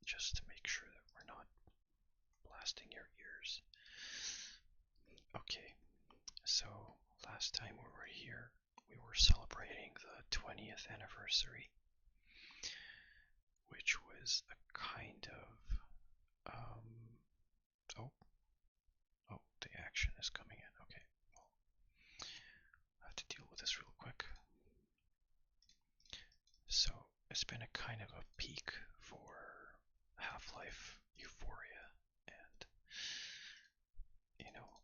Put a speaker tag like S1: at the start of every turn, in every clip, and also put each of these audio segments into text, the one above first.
S1: just to make sure that we're not blasting your ears. Okay, so last time we were here, we were celebrating the 20th anniversary, which was a kind of, oh, oh, the action is coming in. Okay, well, I have to deal with this real quick. So, it's been a kind of a peak for Half-Life Euphoria and,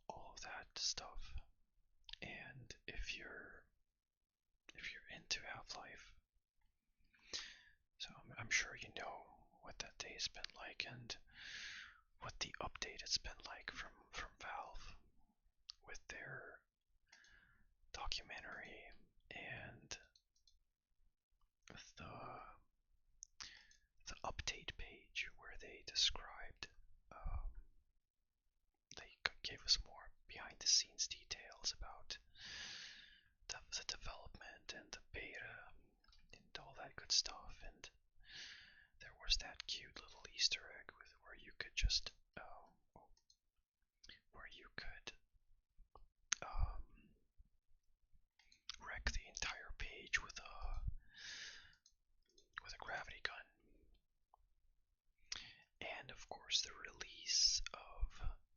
S1: all of that stuff. And if you're into Half-Life, so I'm sure you know what that day's been like and what the update has been like from Valve with their documentary and the the update page where they described, um, they gave us more behind the scenes details about the development and the beta and all that good stuff. And there was that cute little Easter egg where you could just where you could um, wreck the entire page with a gravity gun. And of course the release of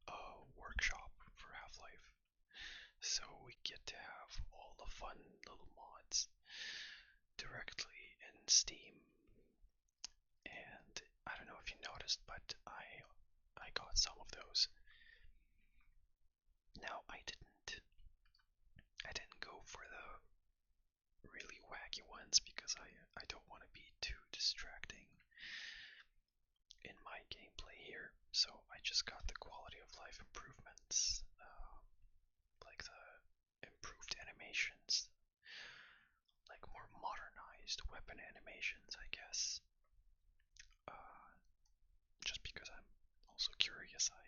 S1: a workshop for Half-Life. So we get to have all the fun little mods directly in Steam. And I don't know if you noticed, but I got some of those. Now I didn't go for the really wacky ones because I don't want to be too distracting in my gameplay here. So I just got the quality of life improvements, like the improved animations, like more modernized weapon animations, I guess. Uh, just because I'm also curious. I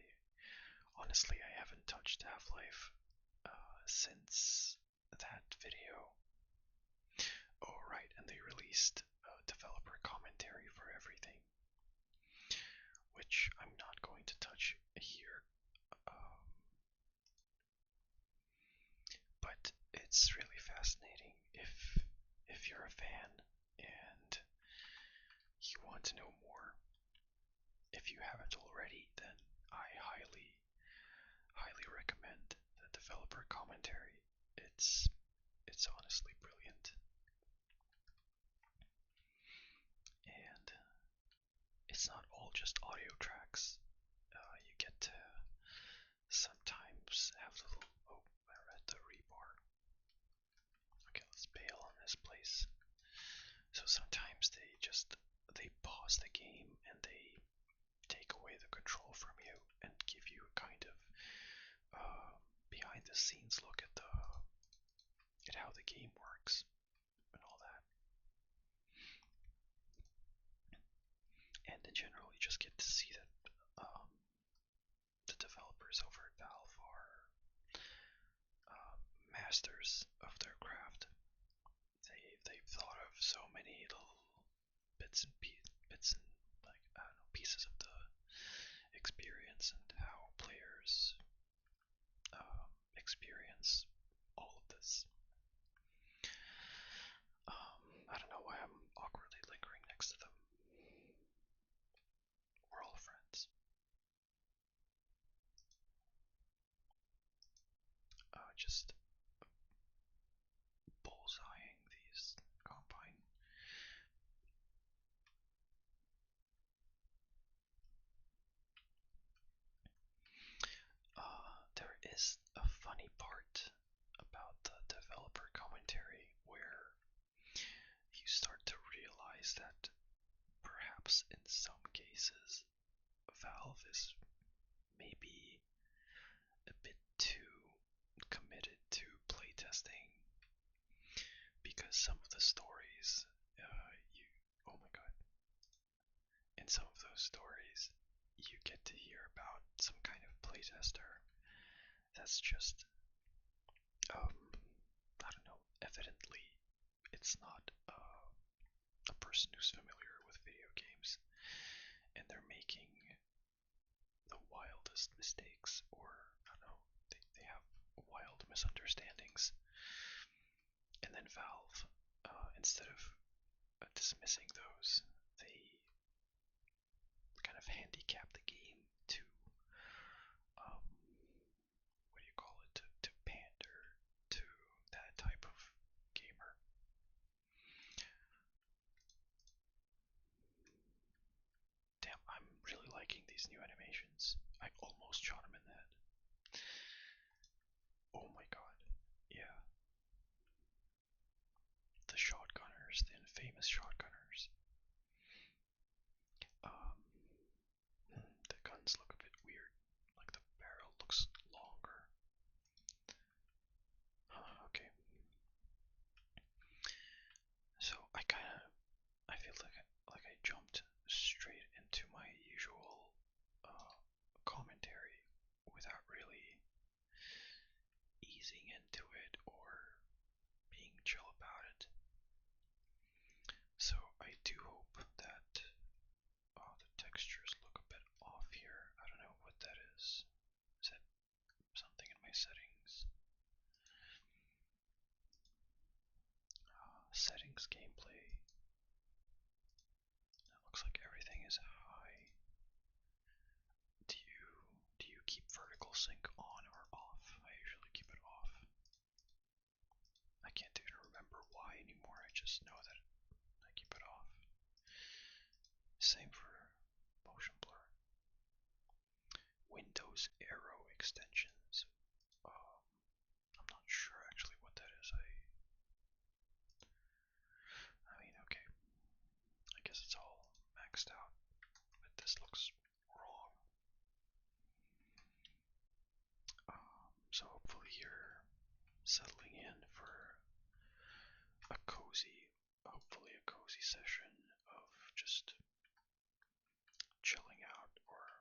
S1: haven't touched Half-Life since that video. Oh, right, and they released developer commentary for everything, which I'm not going to touch here. Um, but it's really fascinating if you're a fan and you want to know more. If you haven't already, then I highly recommend the developer commentary. It's honestly brilliant. And it's not all just audio tracks. You get to sometimes have little. Oh, I read the rebar. Okay, let's bail on this place. So sometimes they pause the game and they take away the control from you and give you a kind of behind the scenes look at how the game works and all that. And in general, you just get to see that the developers over at Valve are masters of their craft. They've thought of so many little bits and like I don't know pieces of the experience and how players experience all of this. I don't know why I'm awkwardly lingering next to them. We're all friends. Just bullseyeing these combine. There is a funny part about the developer commentary where you start to realize that perhaps in some cases Valve is maybe a bit too committed to playtesting because some of the stories, oh my god, in some of those stories, you get to hear about some kind of playtester that's just, I don't know, evidently it's not a person who's familiar with video games, and they're making the wildest mistakes, or I don't know, they have wild misunderstandings. And then Valve, instead of dismissing those, they kind of handicap the game to, what do you call it, to pander to that type of gamer. Damn, I'm really liking these new animations. I almost shot him in the head. Oh my god. Yeah. The shotgunners, the infamous shotgunners. Um, the guns look a bit weird. Like the barrel looks longer. Okay. So I feel like I jumped straight into my usual commentary without really easing into it or being chill about it. So I do hope that the textures look a bit off here. I don't know what that is. Is that something in my settings? Settings gameplay. It looks like everything is high. Do you keep vertical sync on or off? I usually keep it off. I can't even remember why anymore. I just know that I keep it off. Same for motion blur. Windows arrow extensions. I'm not sure actually what that is. I mean, okay. I guess it's all maxed out, but this looks wrong. So hopefully you're settling in for hopefully a cozy session of just chilling out or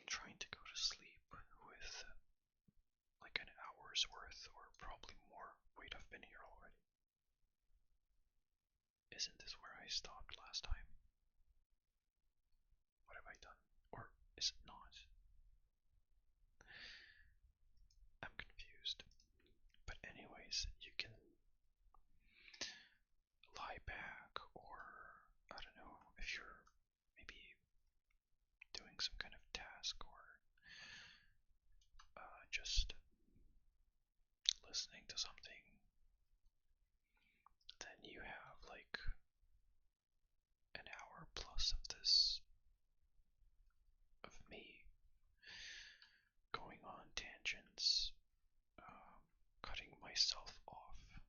S1: trying to go to sleep with like an hour's worth or probably more. Wait, I've been here already. Isn't this where I stopped last time? What have I done? Or is it not? I'm confused. But anyways, you can lie back, or I don't know, if you're maybe doing some kind of task or just listening to something, then you have like an hour plus of this, of me going on tangents, cutting myself off,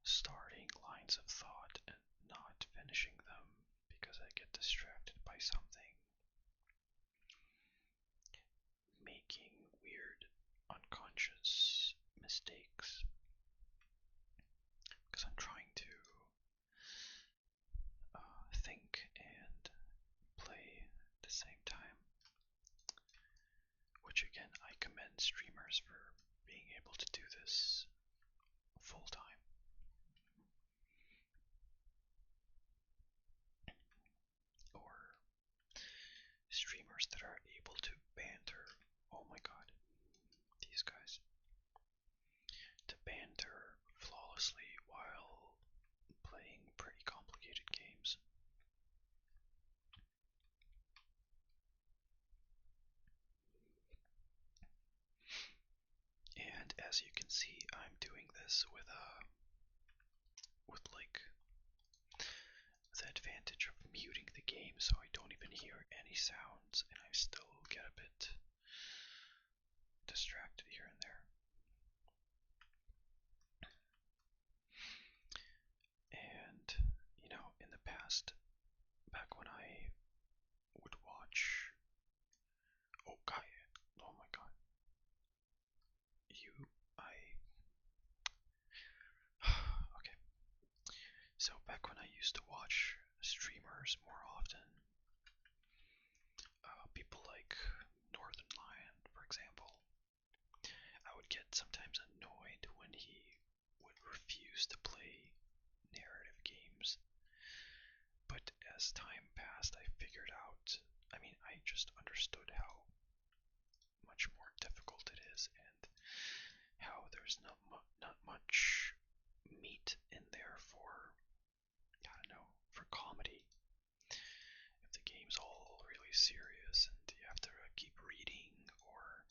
S1: starting lines of thought and not finishing them because I get distracted by something, making weird unconscious mistakes because I'm trying to think and play at the same time, which again I commend streamers for being able to do this full time. Or streamers that are able to banter. Oh my god, these guys. To banter flawlessly while playing pretty complicated games. And as you can see, I'm doing this with like the advantage of muting the game so I don't even hear any sounds and I still get a bit distracted here and there. And, in the past, back when I would watch... Oh, Kai. Oh my god. Okay. So back when I used to watch streamers more often, people like Northern Lion, for example, I would get sometimes annoyed when he would refuse to play narrative games as time passed, I figured out, I just understood how much more difficult it is and how there's not much meat in there for, I don't know, for comedy. If the game's all really serious and you have to keep reading or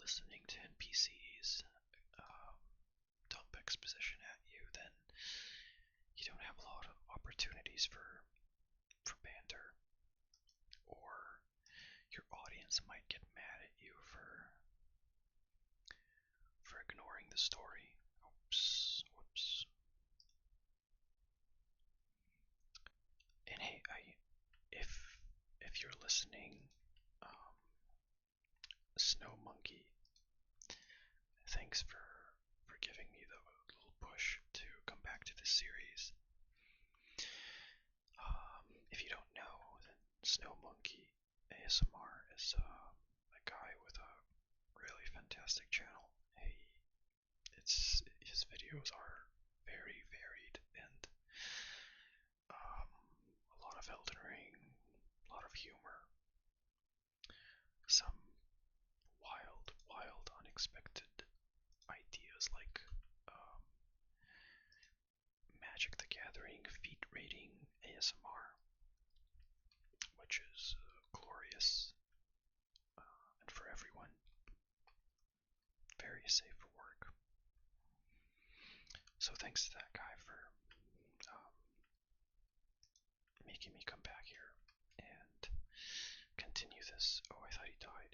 S1: listening to NPCs dump exposition at you, then you don't have a lot of opportunities for banter, or your audience might get mad at you for ignoring the story. Oops, whoops. And hey, if you're listening, um, Snow Monkey, thanks for giving me the little push to come back to this series. If you don't know, then Snow Monkey ASMR is a guy with a really fantastic channel. His videos are very varied and a lot of Elden Ring, a lot of humor, some wild, unexpected ideas like Magic the Gathering feat rating ASMR, which is glorious and for everyone, very safe for work. So thanks to that guy for making me come back here and continue this. Oh, I thought he died.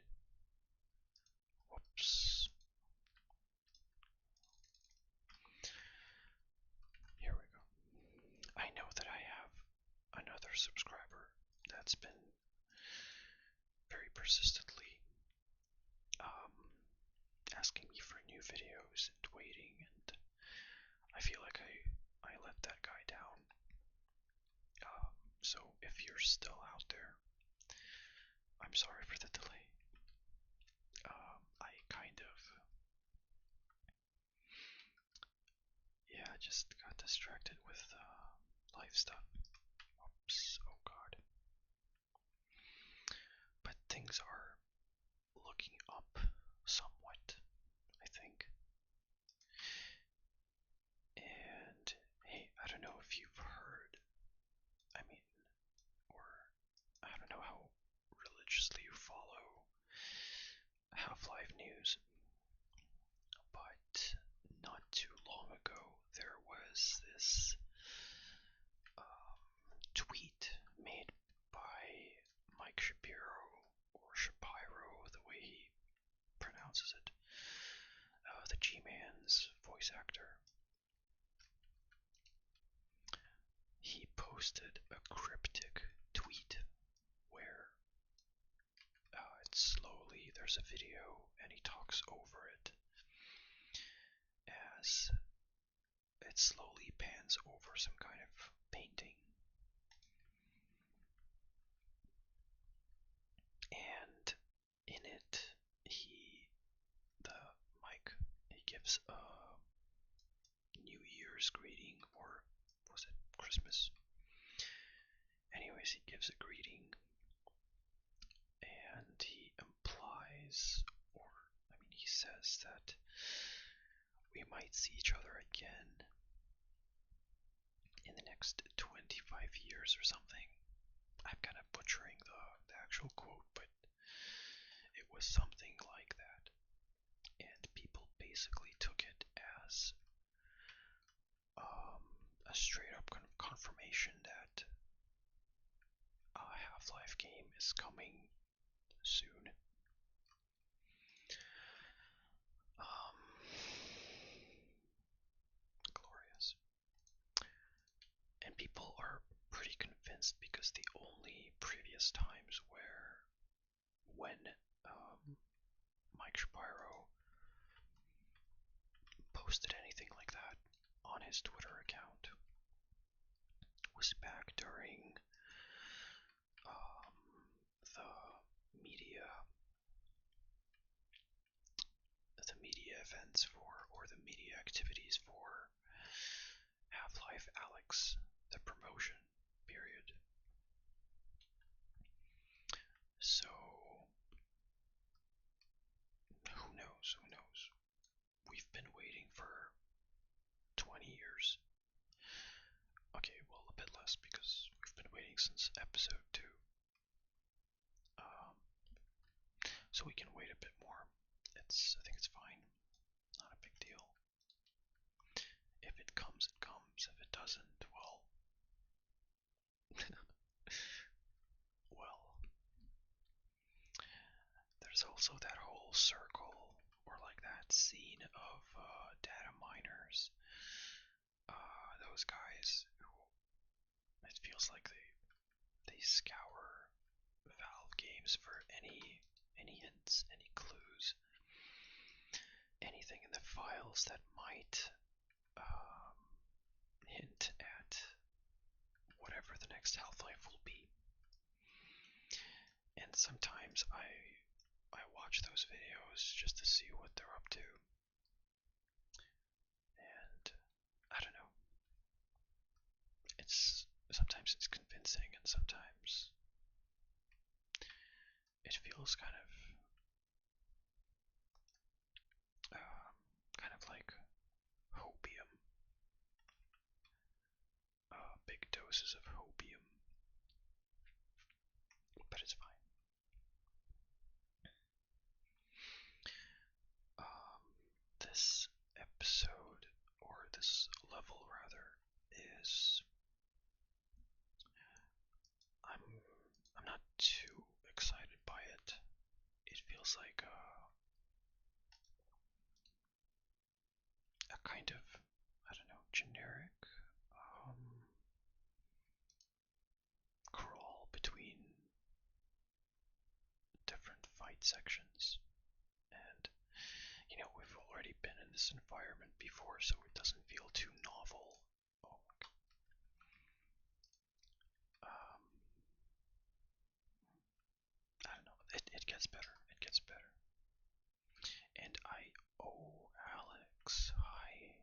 S1: Whoops. Here we go. I know that I have another subscriber that's been very persistently asking me for new videos and waiting, and I feel like I let that guy down. So if you're still out there, I'm sorry for the delay. I kind of, just got distracted with life stuff. Oops, oh god. But things are looking up somewhat, I think. And hey, I don't know if you've heard, or I don't know how religiously you follow Half-Life news, but not too long ago there was this tweet made by Mike Shapiro, or Shapiro, the way he pronounces it, the G-Man's voice actor. He posted a cryptic tweet where there's a video and he talks over it as it slowly pans over some kind of painting. And in it, he gives a New Year's greeting, or was it Christmas? Anyways, he gives a greeting, and he implies, he says that we might see each other again in the next 25 years or something. I'm kind of butchering the actual quote, but it was something like that. And people basically took it as a straight up kind of confirmation that a Half-Life game is coming soon. Glorious. And people are pretty convinced because the only previous times when Mike Shapiro posted anything like that on his Twitter account was back during the media events or the media activities for Half-Life Alyx, the promotion period. us because we've been waiting since episode 2. So we can wait a bit more. I think it's fine. Not a big deal. If it comes, it comes. If it doesn't, well, well. There's also that whole circle, or like that scene of data miners. Those guys who, it feels like they scour Valve games for any hints, any clues, anything in the files that might hint at whatever the next Half-Life will be. And sometimes I watch those videos just to see what they're up to. And I don't know. Sometimes it's convincing, and sometimes it feels kind of like hopium, big doses of hopium, but it's fine. This episode, or this level rather, is I'm not too excited by it. It feels like a kind of, I don't know, generic crawl between different fight sections. And, you know, we've already been in this environment before, so it doesn't feel too novel. Oh my god. I don't know. It gets better. It gets better. And oh, Alex, hi.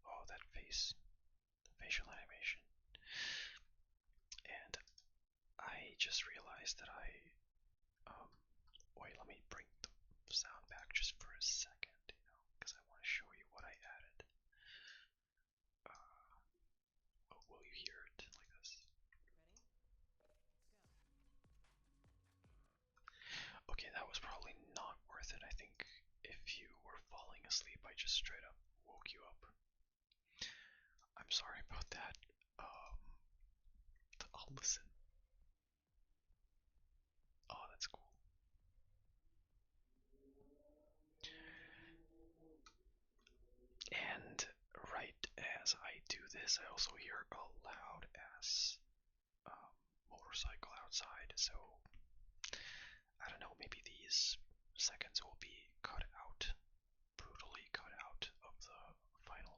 S1: Oh, that face. The facial animation. And I just realized that wait, let me bring the sound back just for a second, because I want to show you what I added. Will you hear it like this? Okay, that was probably not worth it. I think if you were falling asleep, I just straight up woke you up. I'm sorry about that. I'll listen. Oh, that's cool. And right as I do this, I also hear a loud ass motorcycle outside, so I don't know, maybe these seconds will be cut out, brutally cut out of the final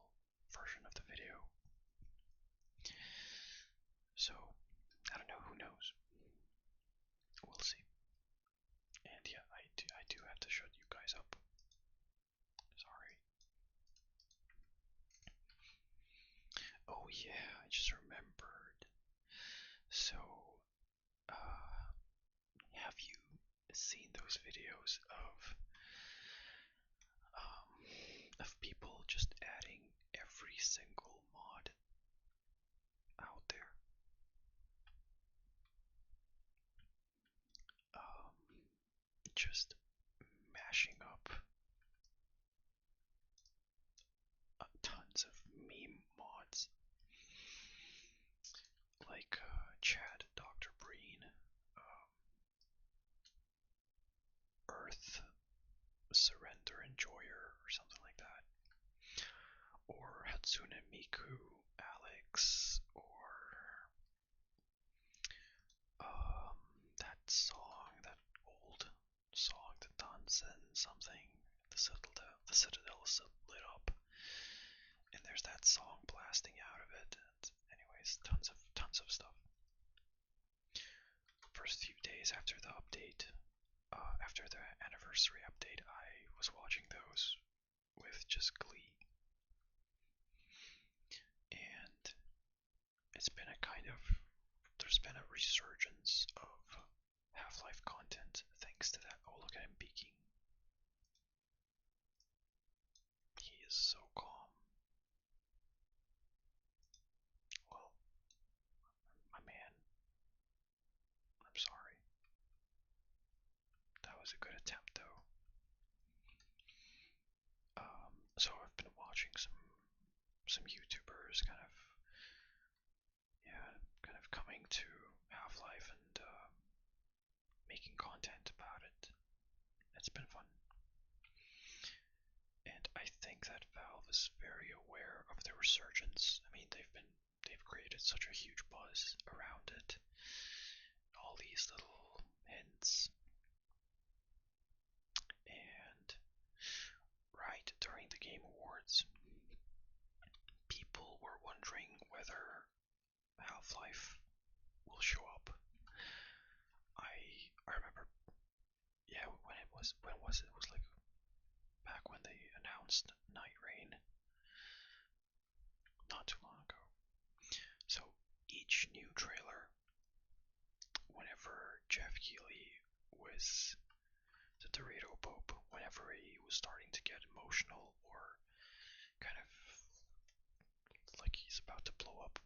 S1: version of the video. So, I don't know, who knows? We'll see. And yeah, I do have to shut you guys up. Sorry. Oh yeah, I just remembered. So, have you seen those videos of people just adding every single mod out there? Just mashing up tons of meme mods, like Chad, Dr. Breen, Earth, Surrender Enjoyer, or something like that, or Hatsune Miku, Alex, or that song, that old song, the Dansen something, the Citadel is lit up, and there's that song blasting out of it. And anyways, tons of stuff. First few days after the update, after the anniversary update, I was watching those with just glee. And there's been a resurgence of Half-Life content thanks to that. Oh, look at him peeking. He is so calm. was a good attempt though. So I've been watching some YouTubers kind of coming to Half-Life and making content about it. It's been fun. And I think that Valve is very aware of the resurgence. I mean, they've created such a huge buzz around it. All these little hints. And right during the Game Awards, people were wondering whether Half-Life will show up. I remember, yeah, when was it? It was like back when they announced Night Rain, not too long ago. So each new trailer, whenever Jeff Keighley was the Dorito Pope, whenever he was starting to get emotional or kind of like he's about to blow up,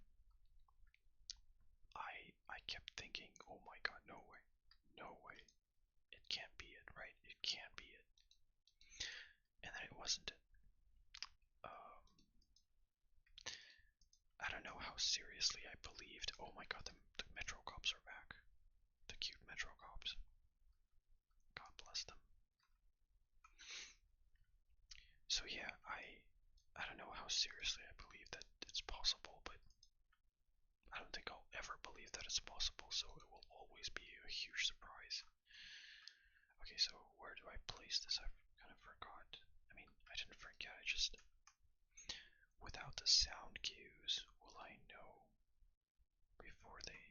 S1: I kept thinking, oh my god, no way, no way, it can't be it, right? It can't be it. And then it wasn't it. Um, I don't know how seriously I believed. Oh my god, the Metro Cops are back. The cute Metro Cops. God bless them. So yeah, I don't know how seriously I believe that it's possible, but I don't think I'll ever believe that it's possible, so it will always be a huge surprise. Okay, so where do I place this? I kind of forgot. I mean, I didn't forget, I just... Without the sound cues, will I know before they...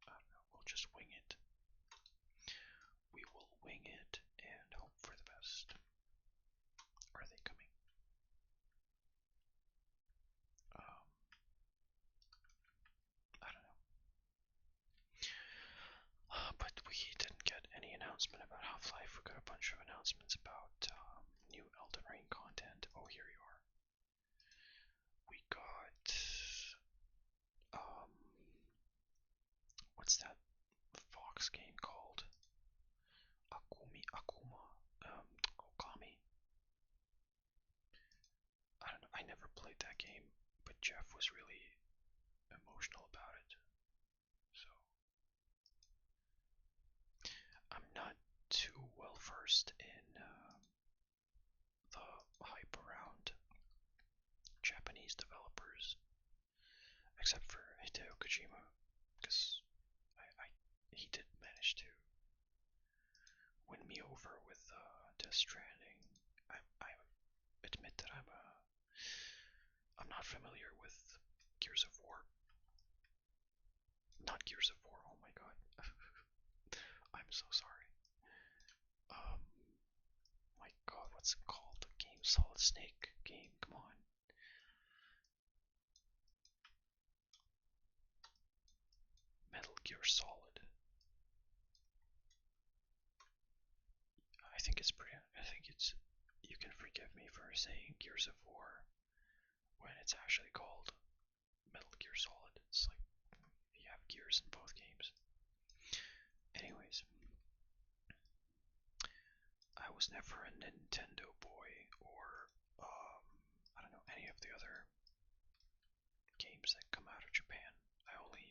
S1: I don't know, we'll just wing it. We will wing it and hope for the best. Are they coming? I don't know. But we didn't get any announcement about Half-Life. We got a bunch of announcements about new Elden Ring content. Oh, here you are. We got um, what's that Fox game called? Okami. I don't know. I never played that game, but Jeff was really emotional about it. So I'm not too well versed in the hype around Japanese developers, except for Hideo Kojima, because he did manage to win me over with Death Stranding. I admit that I'm not familiar with Gears of War. Not Gears of War. Oh my god. I'm so sorry. My god, what's it called? The game, Solid Snake game. Come on. Metal Gear Solid. I think it's pretty. I think it's. You can forgive me for saying Gears of War when it's actually called Metal Gear Solid. It's like you have gears in both games. Anyways, I was never a Nintendo boy or I don't know any of the other games that come out of Japan. I only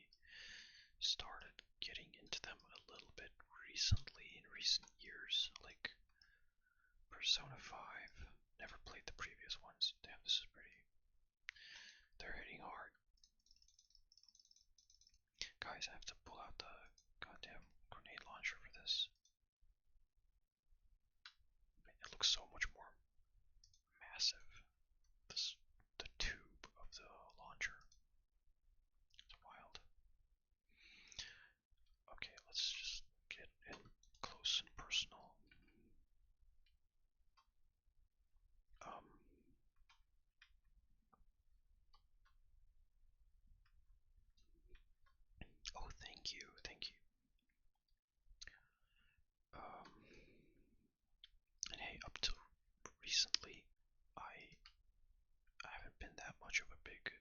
S1: started getting into them a little bit recently in recent years, like Persona 5. Never played the previous ones. Damn, this is pretty. They're hitting hard. Guys, I have to pull out the goddamn grenade launcher for this. It looks so much more massive. The tube of the launcher. It's wild. Okay, let's just get in close and personal. Oh, thank you, thank you. And hey, up till recently, I haven't been that much of a big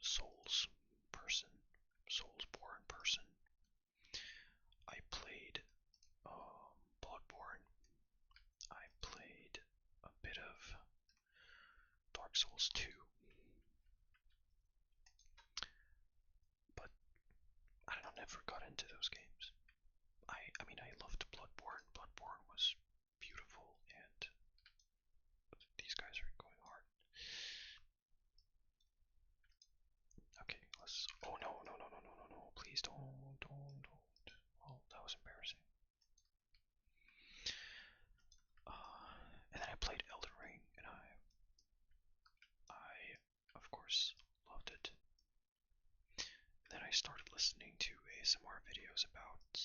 S1: Souls person, Soulsborne person. Souls 2. But I don't know, never got into those games. I mean, I loved Bloodborne. Bloodborne was beautiful, and these guys are going hard. Okay, let's. Oh no, no, no, no, no, no, no! Please don't. Oh, that was embarrassing. And then I played Elden Ring, and I, of course, loved it. Then I started listening to ASMR videos about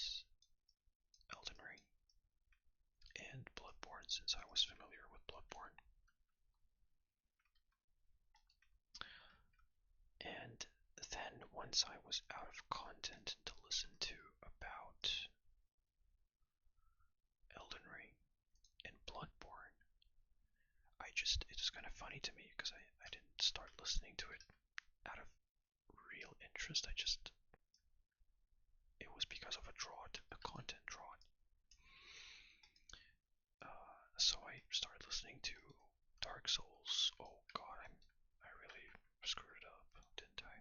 S1: Elden Ring and Bloodborne since I was familiar with Bloodborne. And then once I was out of content to listen to about Elden Ring and Bloodborne, it's kind of funny to me because I didn't start listening to it out of real interest. It was because of a content drought. So I started listening to Dark Souls. Oh god, I really screwed it up, didn't I?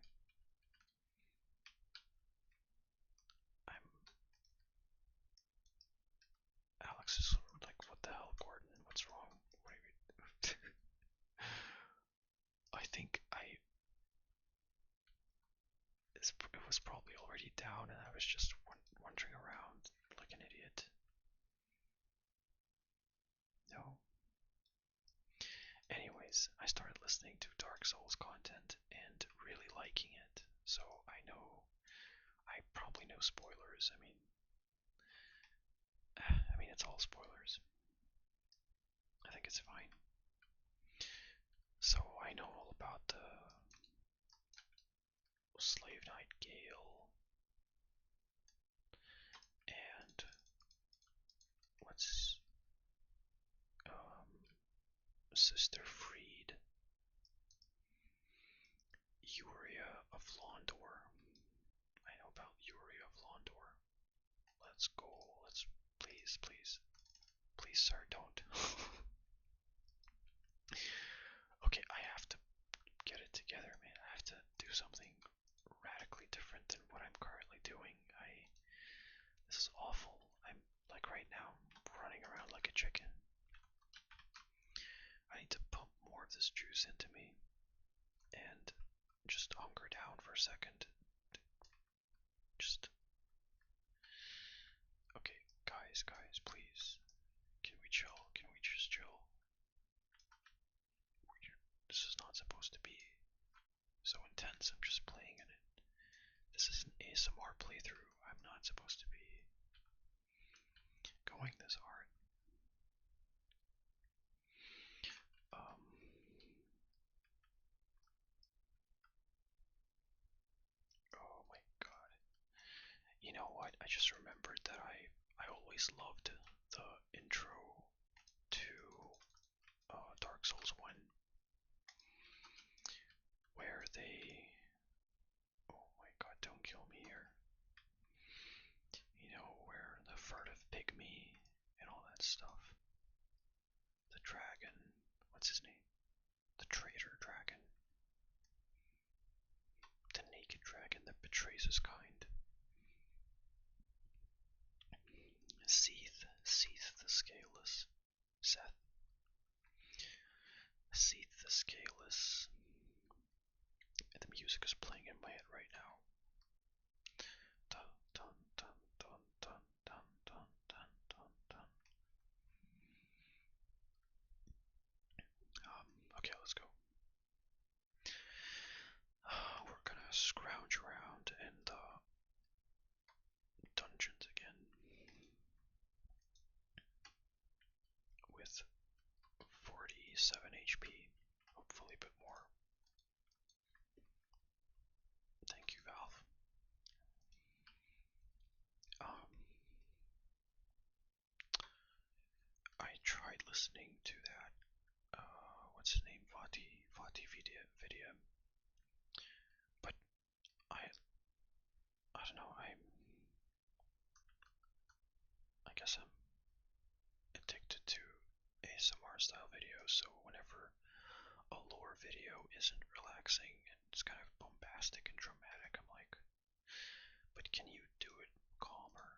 S1: I'm Alex is like, what the hell, Gordon? What's wrong? What are you? I think it was probably already down, and I was just wandering around like an idiot. No. Anyways, I started listening to Dark Souls content and really liking it. So I probably know spoilers. I mean, it's all spoilers. I think it's fine. So I know all about the Slave Knight Gale and what's Sister Freed, Uria of Londor. I know about Uria of Londor. Let's go. Please, please, please, sir, don't. Okay, I have to get it together, man. I have to do something radically different than what I'm currently doing. This is awful. I'm like right now running around like a chicken. I need to pump more of this juice into me and just hunker down for a second. Just okay, guys, please. Can we chill? Can we just chill? This is not supposed to be so intense. I'm just playing in it. This is an ASMR playthrough. I'm not supposed to be going this hard. Oh my god. You know what? I just remembered that I always loved the intro to Dark Souls 1 where they... Oh my god, don't kill me here. You know, where the furtive pygmy and all that stuff. The dragon, what's his name? The traitor dragon. The naked dragon that betrays his kind. Seath the Scaleless. Seath the Scaleless. And the music is playing in my head right now. Dun dun dun dun dun dun dun dun dun dun. Okay, let's go. We're gonna scrounge around in the dungeons again with 47 HP, hopefully a bit more. Thank you, Valve. I tried listening to that, what's his name, Vati video, but I don't know, I guess I'm addicted to ASMR style videos, so whenever a lore video isn't relaxing and it's kind of bombastic and dramatic. I'm like, but can you do it calmer?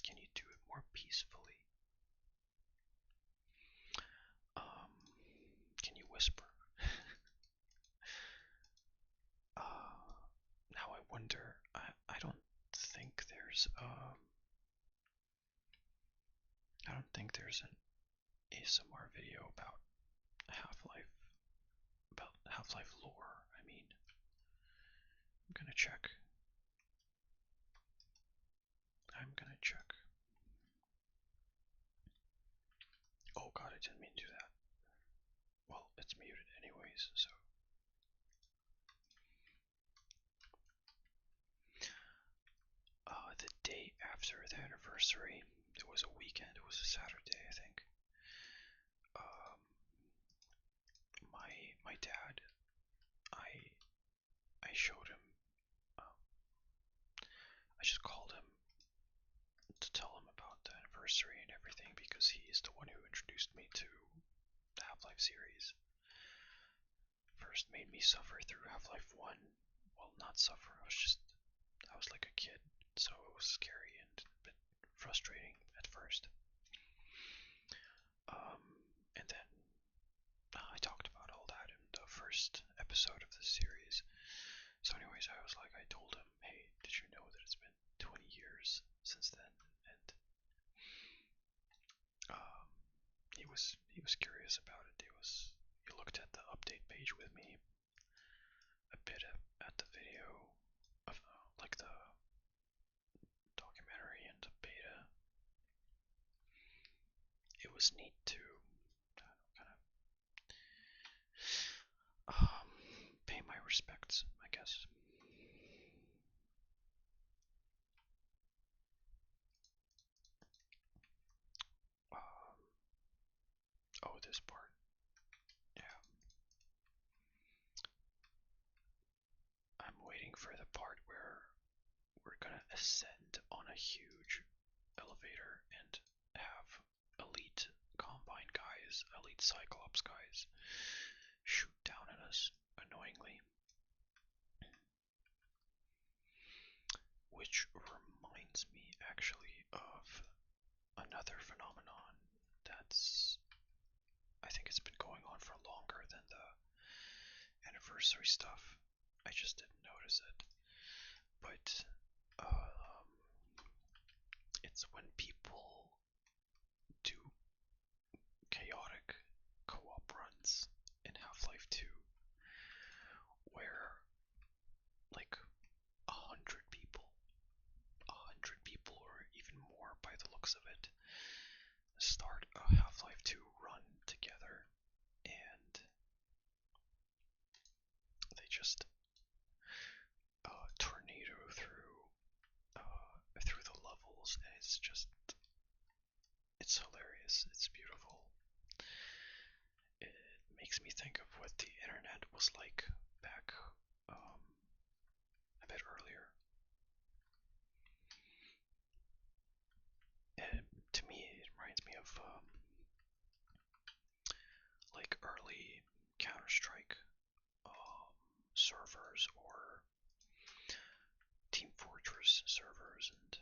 S1: Can you do it more peacefully? Um, can you whisper? Now I wonder. I don't think there's I don't think there's an ASMR video about Half-Life lore. I mean, I'm gonna check. I'm gonna check. Oh god, I didn't mean to do that. Well, it's muted anyways, so. The day after the anniversary, it was a weekend, it was a Saturday, I think. Um, my dad, I showed him, um, I just called him to tell him about the anniversary and everything because he is the one who introduced me to the Half-Life series. First made me suffer through Half-Life 1. Well, not suffer, I was like a kid, so it was scary and a bit frustrating at first. And then I talked about all that in the first episode of the series. So anyways, I told him, hey, did you know that it's been 20 years since then? And he was curious about it. He looked at the update page with me, a bit at the video of like the documentary and the beta. It was neat to kind of pay my respects, I guess. Um, oh, this part. Yeah. I'm waiting for the part where we're gonna ascend on a huge elevator and have elite Combine guys, elite Cyclops guys, shoot down at us annoyingly. Which reminds me actually of another phenomenon that's, I think it's been going on for longer than the anniversary stuff. I just didn't notice it. But it's when people do chaotic co-op runs in Half-Life 2 where like 100 people or even more by the looks of it start a Half-Life 2 run together and they just tornado through the levels, and it's hilarious. It's beautiful. It makes me think of what the internet was like back a bit earlier. And to me, it reminds me of like early Counter-Strike servers or Team Fortress servers and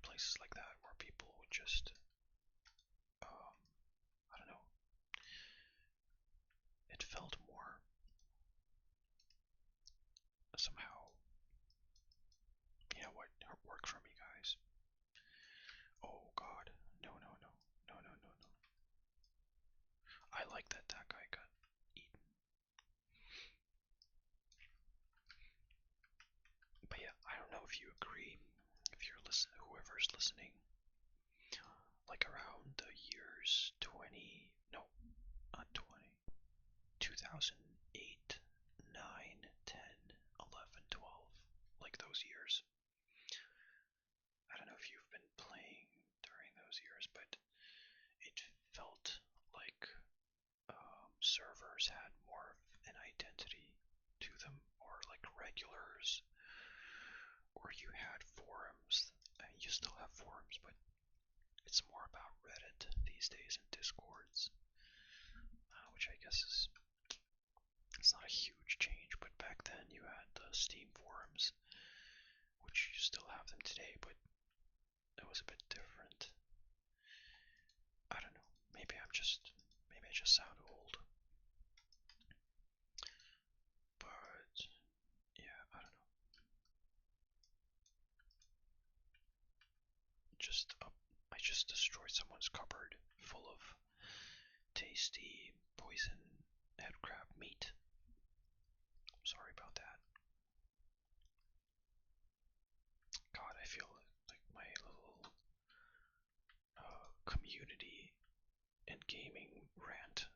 S1: places like that where people would just, I don't know, it felt more somehow, you know what, work for me, guys. Oh god, no, no, no, no, no, no, no. I like that guy got eaten. But yeah, I don't know if you agree, if you're whoever's listening, like around the years 20, no, not 20, 2008, 9, 10, 11, 12, like those years. I don't know if you've been playing during those years, but it felt like servers had more of an identity to them, or like regulars, or you had forums. I mean, you still have forums, but it's more about Reddit these days and Discords. which I guess is it's not a huge change, but back then you had the Steam forums, which you still have them today, but it was a bit different. I don't know. Maybe I just sound old. But yeah, I don't know. I just destroyed someone's cupboard full of tasty poison headcrab meat. Sorry about that. God, I feel like my little community and gaming rant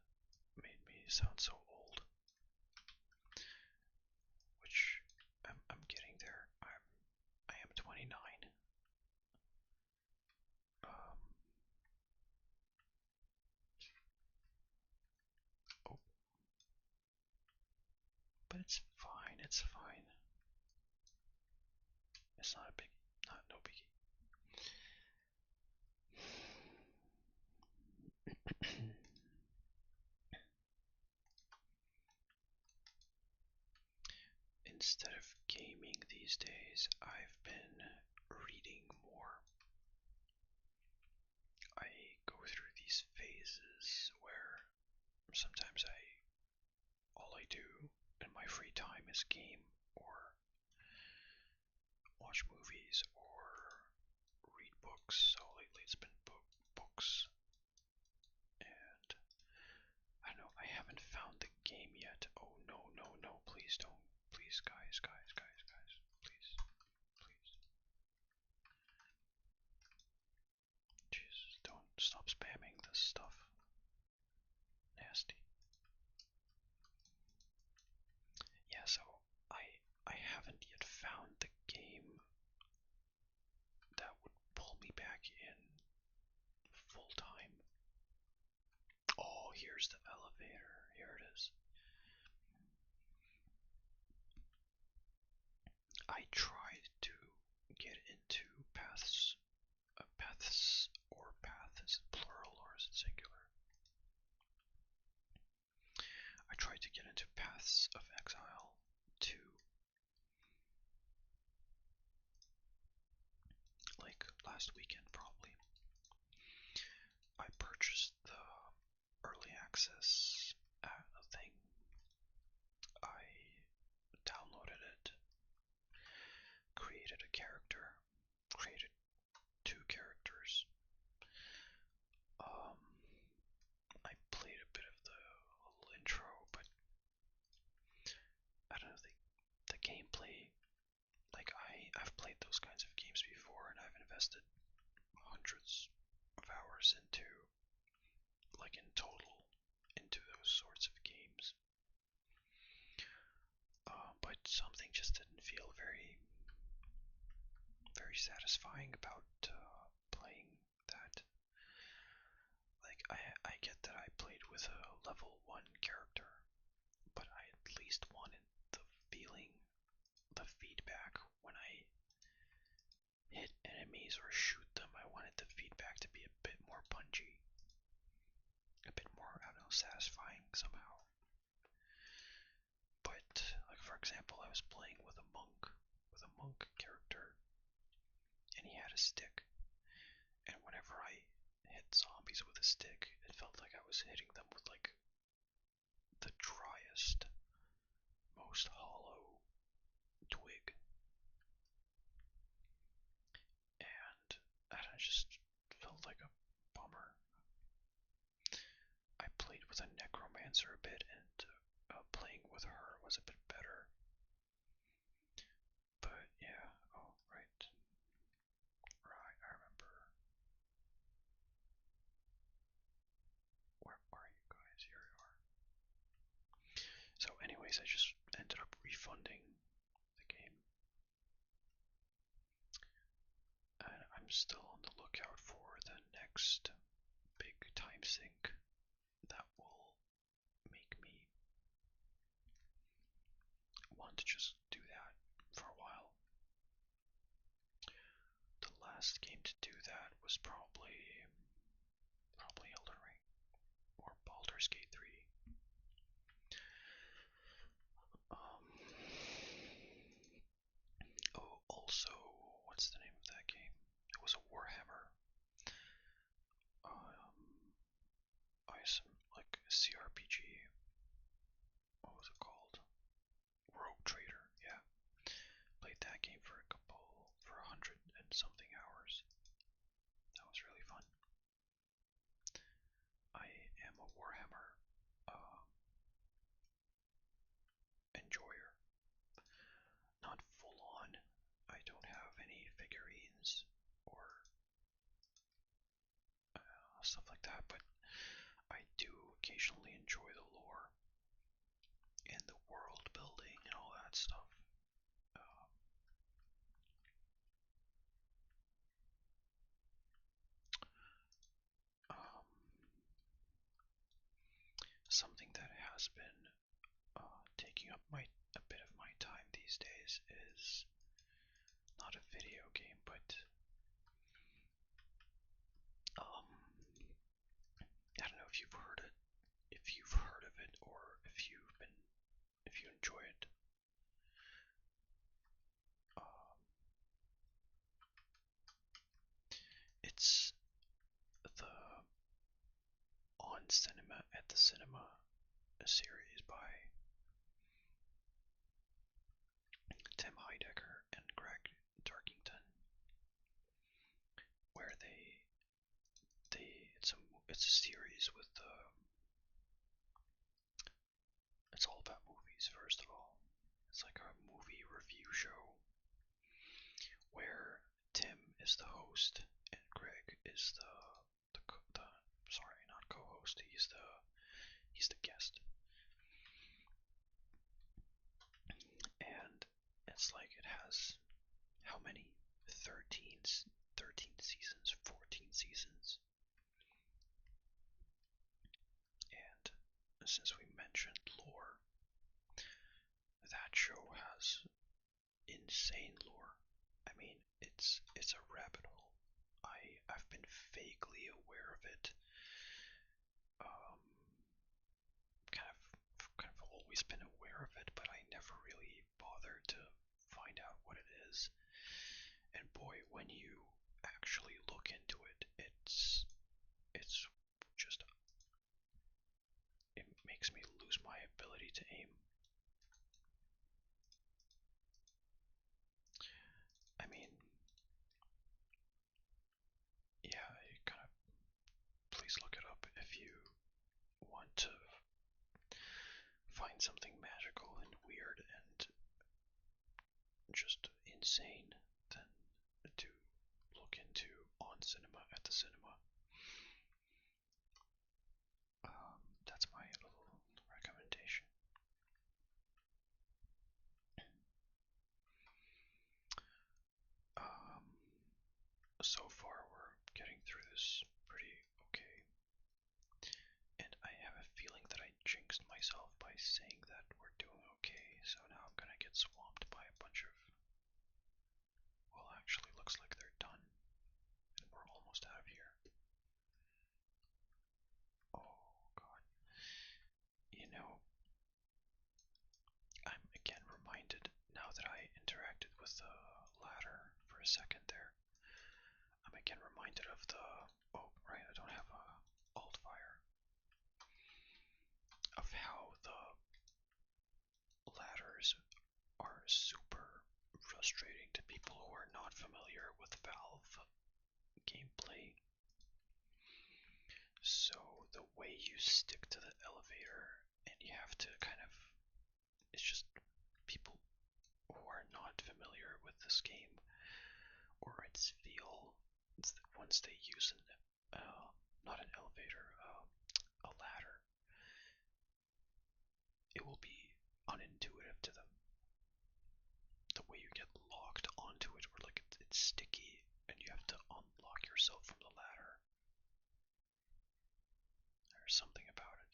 S1: made me sound so old, which I'm getting there. I am 29. Um, oh, but it's fine. It's fine. It's not a big, not no biggie. Instead of gaming these days, I've been reading more. I go through these phases where sometimes all I do in my free time is game or watch movies or read books. So lately it's been books. And I don't know, I haven't found the game yet. Oh no, no, no, please don't. Please, guys, please, please. Jesus, don't stop spamming this stuff. Nasty. Yeah, so I haven't yet found the game that would pull me back in full time. Oh, here's the elevator. Here it is. I tried to get into paths or path, is it plural or is it singular? I tried to get into Paths of Exile 2, like last weekend probably. I purchased the early access thing. I downloaded it, created a character, created two characters. Um, I played a bit of the little intro, but I don't know, the gameplay, like I've played those kinds of games before and I've invested hundreds of hours into, like in total, into those sorts of games. But something just didn't feel very satisfying about playing that. Like, I get that I played with a level 1 character, but I at least wanted the feeling, the feedback when I hit enemies or shoot them. I wanted the feedback to be a bit more punchy, a bit more, I don't know, satisfying somehow. But, like, for example, I was playing with a monk character, and he had a stick. And whenever I hit zombies with a stick, it felt like I was hitting them with, like, the driest, most hollow twig. And that just felt like a bummer. I played with a necromancer a bit, and playing with her was a bit better. But yeah, oh, right. Right, I remember. Where are you guys? Here you are. So anyways, I just ended up refunding the game. And I'm still on the lookout for the next big time sink that will make me want to just do that for a while. The last game to do that was probably Elden Ring or Baldur's Gate 3. something hours. That was really fun. I am a Warhammer uh, enjoyer. Not full on. I don't have any figurines or stuff like that, but I do occasionally enjoy the lore and the world building and all that stuff. Um, um, Something that has been taking up a bit of my time these days is not a video game, but I don't know if you've heard it, if you've heard of it, or if you enjoy it. Um, it's the On Cinema at the Cinema series by Tim Heidecker and Greg Darkington, where it's a series with it's all about movies. First of all, it's like a movie review show where Tim is the host and Greg is the sorry, not co-host. He's the guest, and it's like it has how many 13 13 seasons, 14 seasons. And since we mentioned lore, that show has insane lore. I mean, it's a rabbit hole. I've been vaguely aware of it. Um, kind of always been aware of it, but I never really bothered to find out what it is. And boy, when you actually look into it, it's just it makes me lose my ability to aim. I mean, yeah, you kind of please look it up if you want to find something magical and weird and just insane, then to look into On Cinema at the Cinema. That's my little recommendation. Um, so far we're getting through this pretty okay, and I have a feeling that I jinxed myself by saying that we're doing okay, so now I'm gonna get swamped by a bunch of, well, actually looks like they're done, and we're almost out of here. Oh god. You know, I'm again reminded, now that I interacted with the ladder for a second there, I'm again reminded of the, oh right, I don't have a alt fire, of how the ladders are super frustrating to people who are not familiar with Valve gameplay. So the way you stick to the elevator and you have to kind of, it's just people who are not familiar with this game or its feel, once they use not an elevator, a ladder, it will be unintuitive to them. The way you get locked onto it, or like it's sticky, and you have to unlock yourself from the ladder. There's something about it.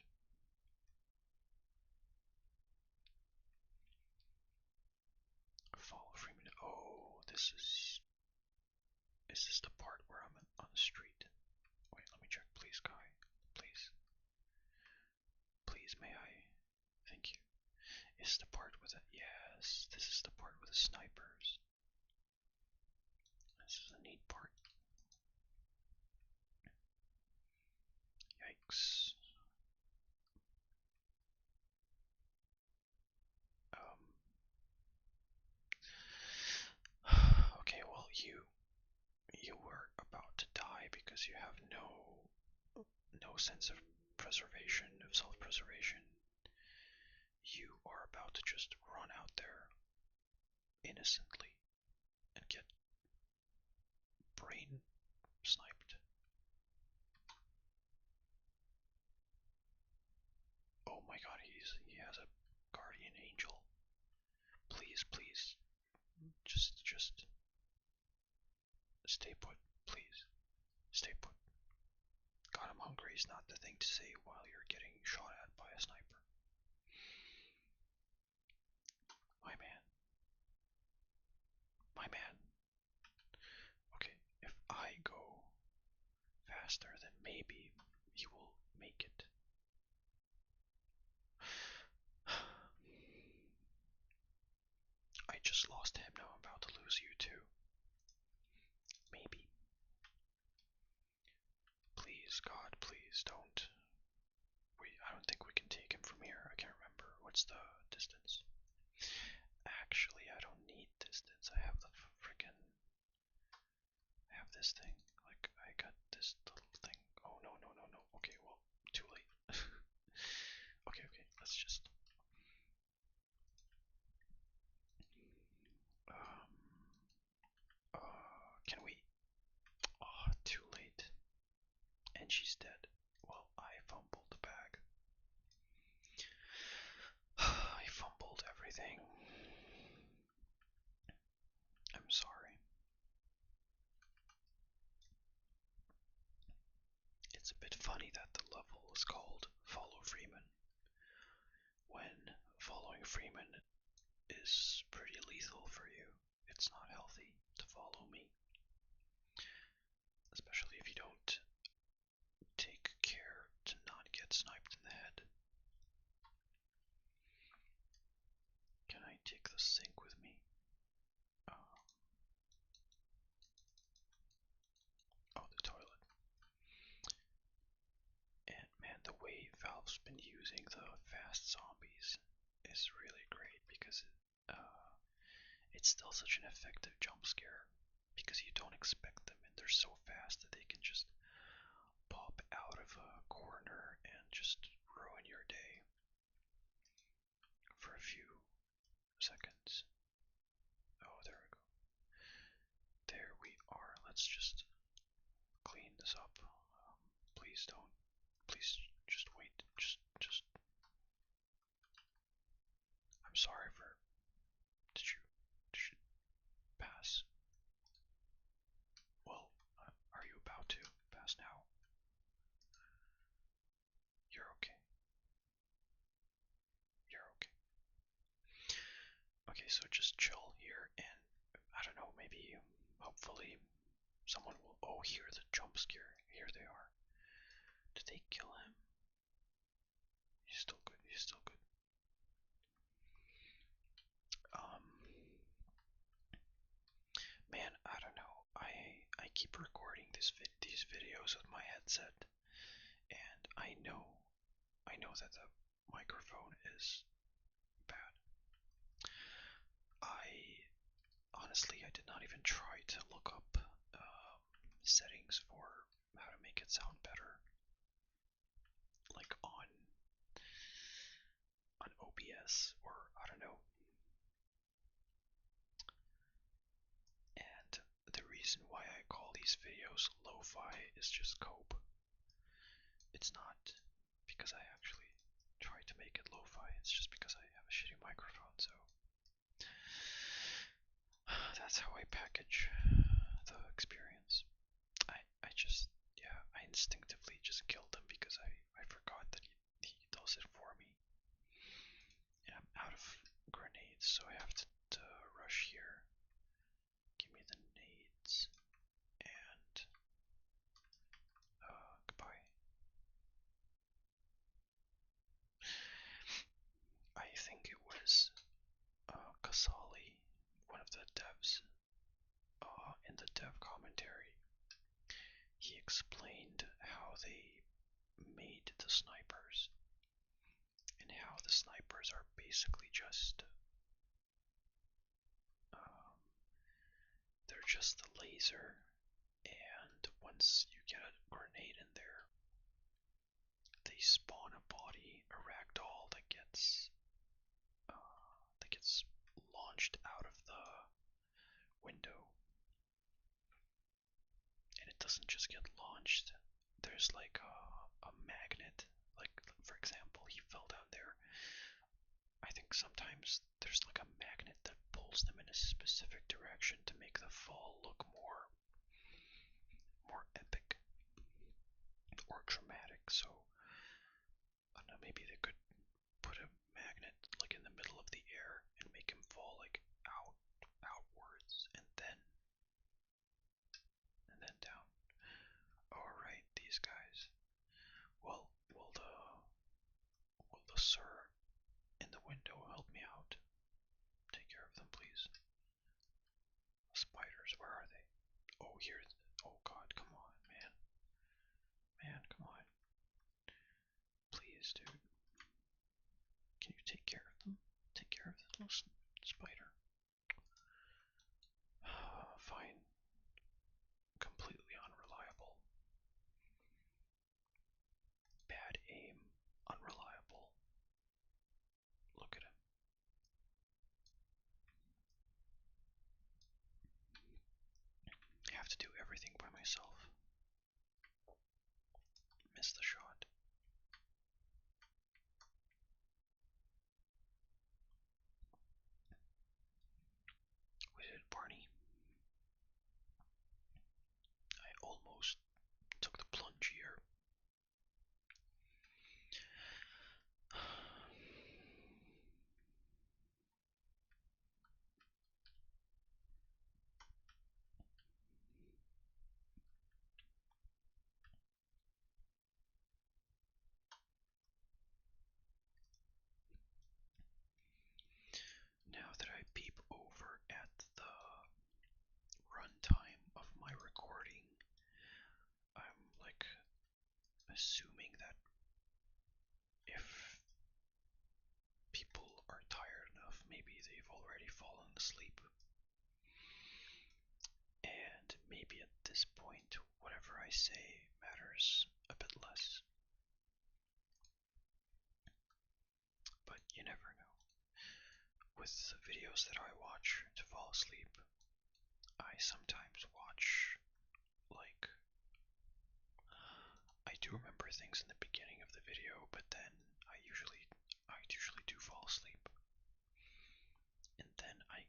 S1: Follow Freeman. Oh, is this the part where I'm on the street? Wait, let me check, please, Kai. Please. Please, may I? Thank you. Is the part with it? Yes, this is the part with the snipers. This is a neat part. Yikes. Um. Okay, well, you because you have no sense of preservation, of self-preservation. You are about to just run out there innocently and get brain sniped. Oh my god, he has a guardian angel. Please, please, just stay put, please. Stay put. God, I'm hungry is not the thing to say while you're getting shot at by a sniper. My man. My man. Okay, if I go faster, then maybe he will make it. I just lost him, now I'm about to lose you too. Maybe. Please, God, please don't. I don't think we can take him from here. I can't remember. What's the distance? Actually, I don't need distance. I have the freaking. I have this thing. Like, I got this little thing. Oh, no, no, no, no. Okay, well, too late. Okay, okay, let's just. Um. Can we? Oh, too late. And she's dead. Well, I fumbled the bag. I fumbled everything. I'm sorry. It's a bit funny that the level is called Follow Freeman, when following Freeman is pretty lethal for you. It's not healthy to follow me, especially if you don't take care to not get sniped in the head. Can I take the sink with me? Oh, the toilet. And man, the way Valve's been using the fast zombies is really great because it's still such an effective jump scare because you don't expect them and they're so fast that they can just pop out of a corner and just ruin your day for a few seconds. Oh, there we go. There we are. Let's just clean this up. Please don't. Please just wait. Just. I'm sorry for. Did you pass? Well, are you about to pass now? You're okay. You're okay. Okay, so just chill here, and I don't know, maybe, hopefully, someone will. Oh, hear the jump scare. Here they are. Did they kill him? He's still good. He's still good. Man, I don't know. I keep recording these videos with my headset, and I know that the microphone is bad. I did not even try to look up settings for how to make it sound better, like on OBS, or I don't know. And the reason why I call these videos lo-fi is just cope. It's not because I actually try to make it lo-fi, it's just because I have a shitty microphone, so that's how I package the experience. I just, yeah, I instinctively just killed him because I forgot that he does it for me. And I'm out of grenades, so I have to rush here. Give me the nades. And, goodbye. I think it was Kasali, one of the devs, in the dev commentary. He explained how they made the snipers, and how the snipers are basically just they're just the laser and once you get a grenade in there, they spawn a body, a ragdoll that gets launched out of the window, and it doesn't just get launched. There's like a magnet. Like for example, he fell down there. I think sometimes there's like a magnet that pulls them in a specific direction to make the fall look more epic or dramatic. So I don't know, maybe they could put a magnet like in the middle of the air and make him fall like outwards and then down. Alright, these guys. Well, will the sir in the window help me out? Take care of them, please. Spiders, where are they? Oh, here. Oh god, come on, man. Man, come on. Please, dude. Can you take care of them? Take care of the little spider. Fine. Completely unreliable. Bad aim. Unreliable. Look at him. I have to do everything by myself. Miss the shot. We did it, Barney. I almost took the plunge here. Now that I peep over at the runtime of my recording, I'm like assuming that if people are tired enough, maybe they've already fallen asleep. And maybe at this point, whatever I say matters a bit less. But you never know. With the videos that I watch to fall asleep, I sometimes watch, like, I do remember things in the beginning of the video, but then I usually do fall asleep. And then I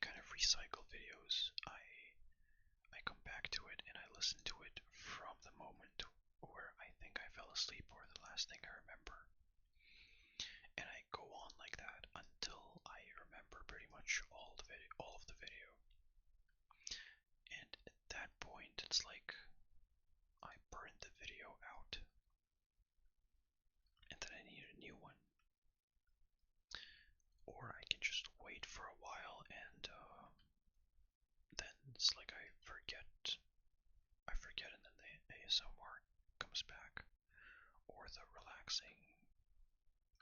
S1: kind of recycle videos. I come back to it and I listen to it from the moment where I think I fell asleep or the last thing I remember. And I go on like that until I remember pretty much all of the video. And at that point, it's like I burned the video out, and then I need a new one. Or I can just wait for a while, and then it's like I forget, and then the ASMR comes back, or the relaxing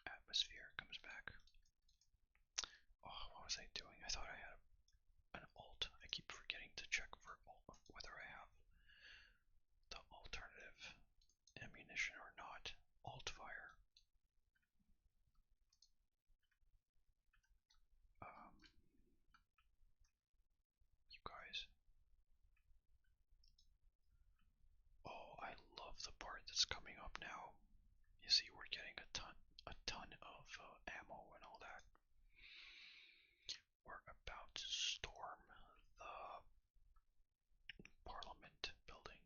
S1: atmosphere comes back. Oh, what was I doing? I thought I had an alt. I keep forgetting to check for whether I have the alternative ammunition or not. Alt fire. You guys. Oh, I love the part that's coming up now. You see, we're getting a ton of ammo and all that. We're about to storm the Parliament building.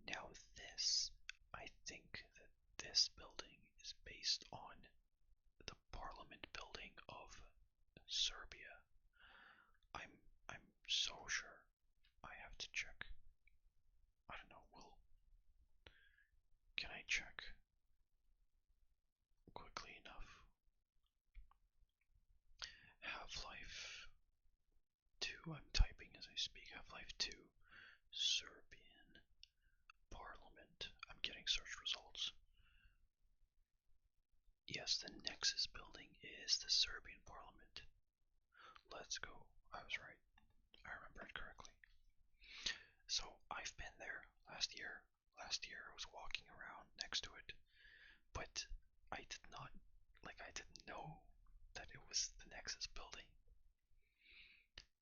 S1: Now this, I think that this building is based on the Parliament building of Serbia. I'm so sure. I have to check. I don't know, can I check quickly enough? Half-Life 2, I'm typing as I speak. Half-Life 2, Serbian Parliament. I'm getting search results. Yes, the Nexus building is the Serbian Parliament. Let's go. I was right. I remember it correctly. So I've been there last year. Last year I was walking around next to it, but I didn't know that it was the Nexus building.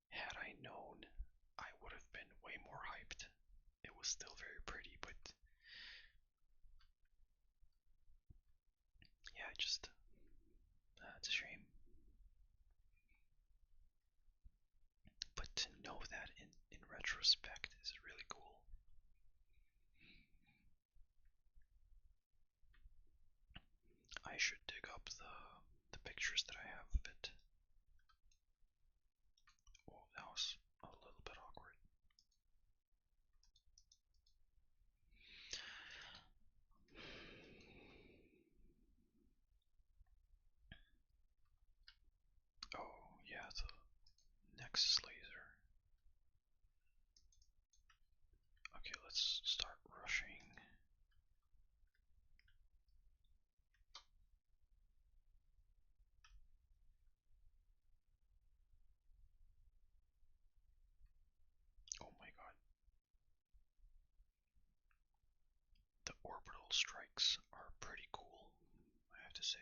S1: Had I known, I would have been way more hyped. It was still very pretty, but yeah, it's a shame. But to know that in retrospect is really cool. I should dig up the pictures that I have of it. Oh, that was a little bit awkward. Oh, yeah, the Nexus laser. Okay, let's start rushing. Oh my god. The orbital strikes are pretty cool, I have to say.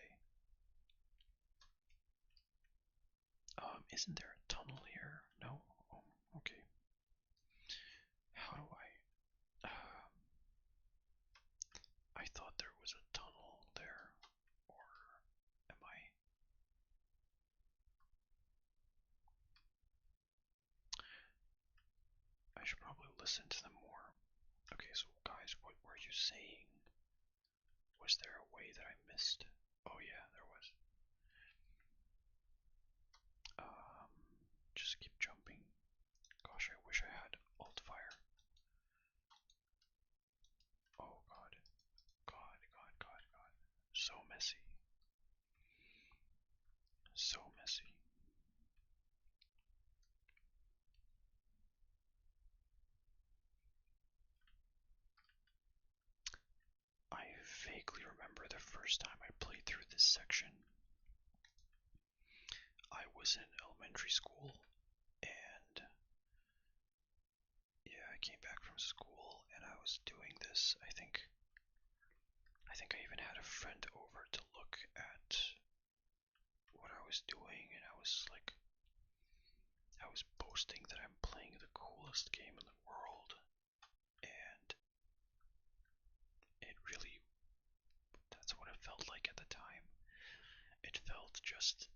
S1: Isn't there a tunnel here? No? Oh, okay. How do I thought there was a tunnel there, or am I should probably listen to them more. Okay, so guys, what were you saying? Was there a way that I missed? Oh yeah, there was. Um, just keep jumping. Gosh, I wish I had alt fire. Oh god. God, God, God, God. So messy. So messy. I vaguely remember the first time I played through this section. I was in elementary school, and yeah, I came back from school and I was doing this. I think I even had a friend over to look at what I was doing, and I was boasting that I'm playing the coolest game in the world, and it really, that's what it felt like at the time. It felt just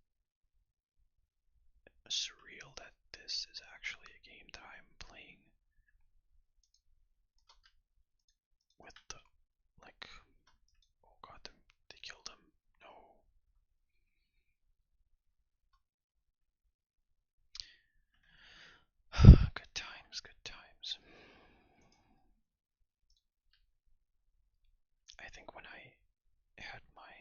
S1: surreal that this is actually a game that I'm playing with the, like, oh god, they killed him. No. Good times, good times. I think when I had my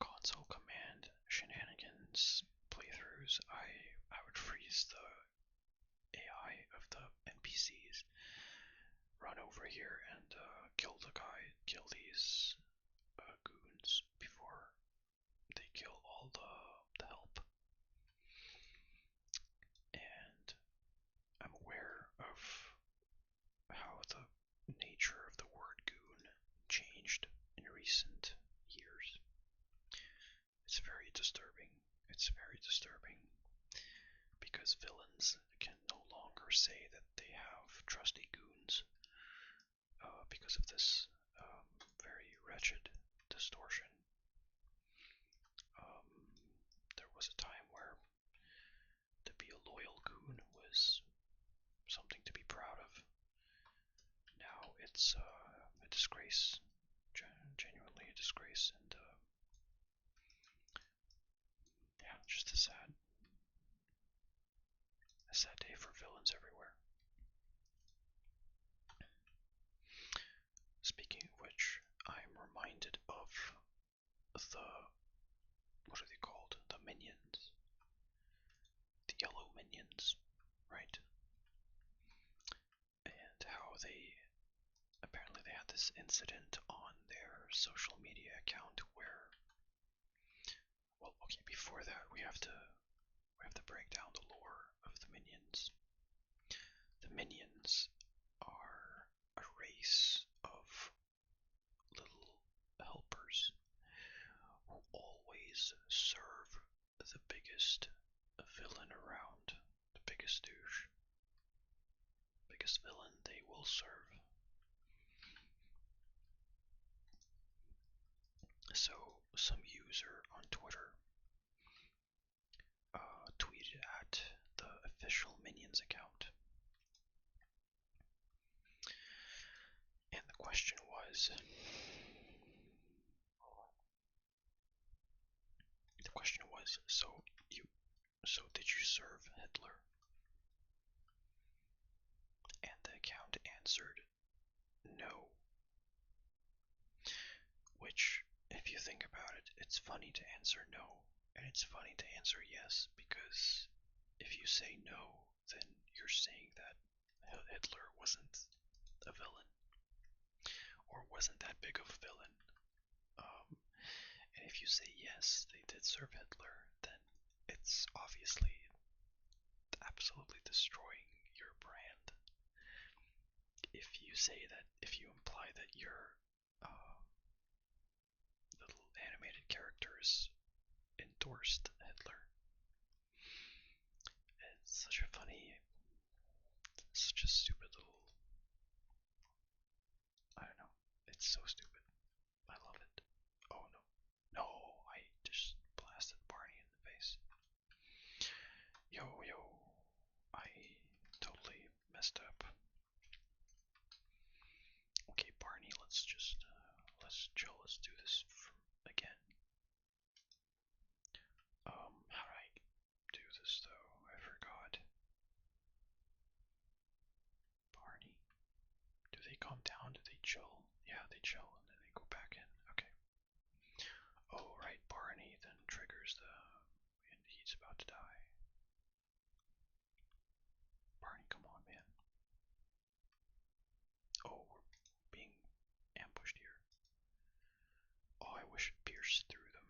S1: console command shenanigans playthroughs, I would freeze the AI of the NPCs, run over here and kill the guy, kill these goons before they kill all the help. And I'm aware of how the nature of the word goon changed in recent years. It's very disturbing. It's very disturbing because villains can no longer say that they have trusty goons because of this very wretched distortion. Um, there was a time where to be a loyal goon was something to be proud of. Now it's a disgrace, genuinely a disgrace, and yeah, just a sad day for villains everywhere. Speaking of which, I'm reminded of the, what are they called? The minions. The yellow minions, right? And how they, apparently they had this incident on their social media account where, well, okay, before that we have to we have to break down the lore of the minions. The minions are a race of little helpers who always serve the biggest villain around, the biggest douche, biggest villain they will serve. So, some user on Twitter tweeted at the official Minions account, and the question was, so did you serve Hitler? And the account answered, no. Which, if you think about it, it's funny to answer no, and it's funny to answer yes, because if you say no, then you're saying that Hitler wasn't a villain, or wasn't that big of a villain. And if you say yes, they did serve Hitler, then it's obviously absolutely destroying your brand. If you say that, if you imply that your little animated characters endorsed Hitler, it's such a funny, such a stupid little, I don't know, it's so stupid. I love it. Oh no. No, I just blasted Barney in the face. Yo, I totally messed up. Okay, Barney, let's chill, let's do this again. How do I do this though? I forgot. Barney. Do they calm down? Do they chill? Yeah, they chill and then they go back in. Okay. Oh, right, Barney then triggers and he's about to die. Barney, come on, man. Oh, we're being ambushed here. Oh, I wish it pierced through them.